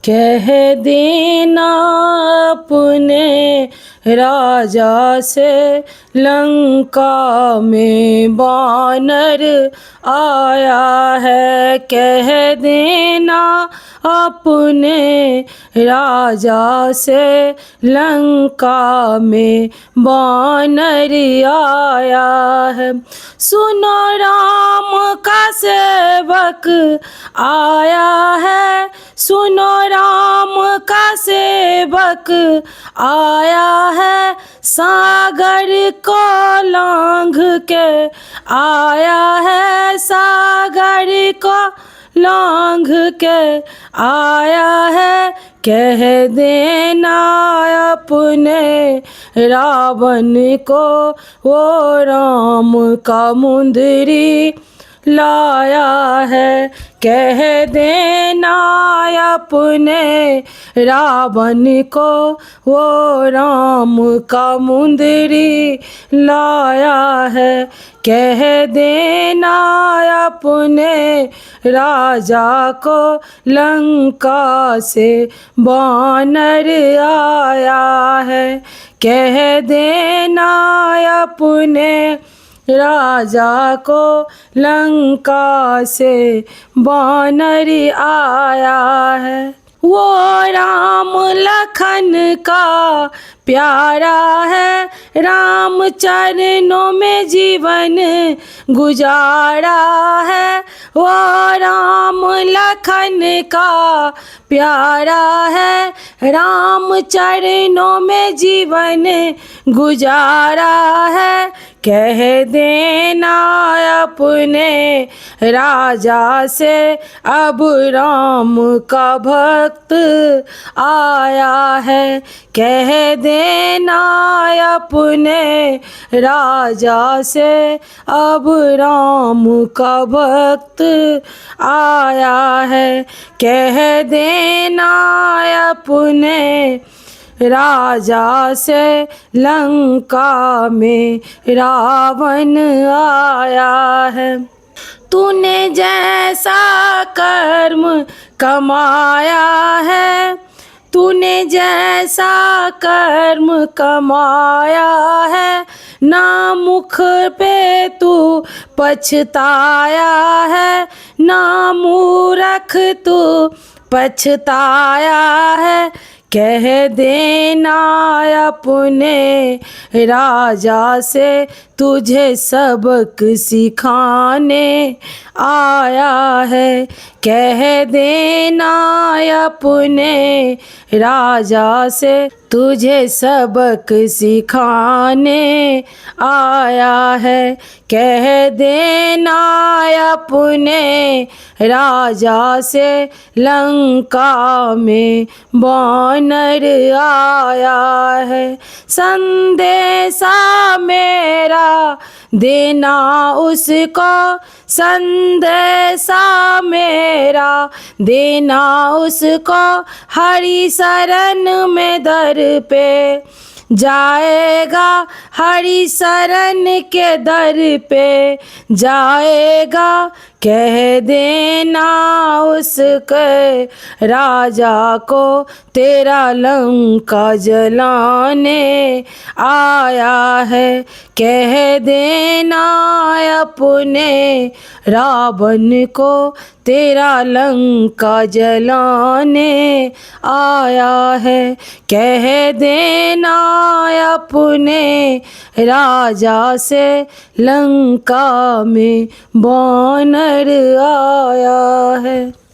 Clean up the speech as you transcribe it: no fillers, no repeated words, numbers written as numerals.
कह देना अपने राजा से लंका में वानर आया है। कह देना अपने राजा से लंका में वानर आया है। सुनो राम का सेवक आया है, सुनो राम का सेवक आया है। सागर को लांघ के आया है, सागर को लांघ के आया है। कह देना अपने रावण को वो राम का मुंदरी लाया है। कह देना अपने रावण को वो राम का मुंदरी लाया है। कह देना अपने राजा को लंका से वानर आया है। कह देना अपने राजा को लंका से वानर आया है। वो राम लखन का प्यारा है, राम चरणों में जीवन गुजारा है। वो राम लखन का प्यारा है, राम चरणों में जीवन गुजारा है। कह देना अपने राजा से अब राम का भक्त आया है। कह देना अपने राजा से अब राम का भक्त आया है। कह देना अपने राजा से लंका में रावण आया है। तूने जैसा कर्म कमाया है, तूने जैसा कर्म कमाया है, ना मुख पे तू पछताया है, ना मूरख तू पछताया है। कह देना अपने राजा से तुझे सबक सिखाने आया है। कह देना अपने राजा से तुझे सबक सिखाने आया है। कह देना अपने राजा से लंका में वानर आया है। संदेशा मेरा देना उसको, संदेशा मेरा देना उसको, हरि शरण में दर पे जाएगा, हरि शरण के दर पे जाएगा। कह देना उसके राजा को तेरा लंका जलाने आया है। कह देना अपने रावण को तेरा लंका जलाने आया है। कह देना अपने राजा से लंका में वानर आया है।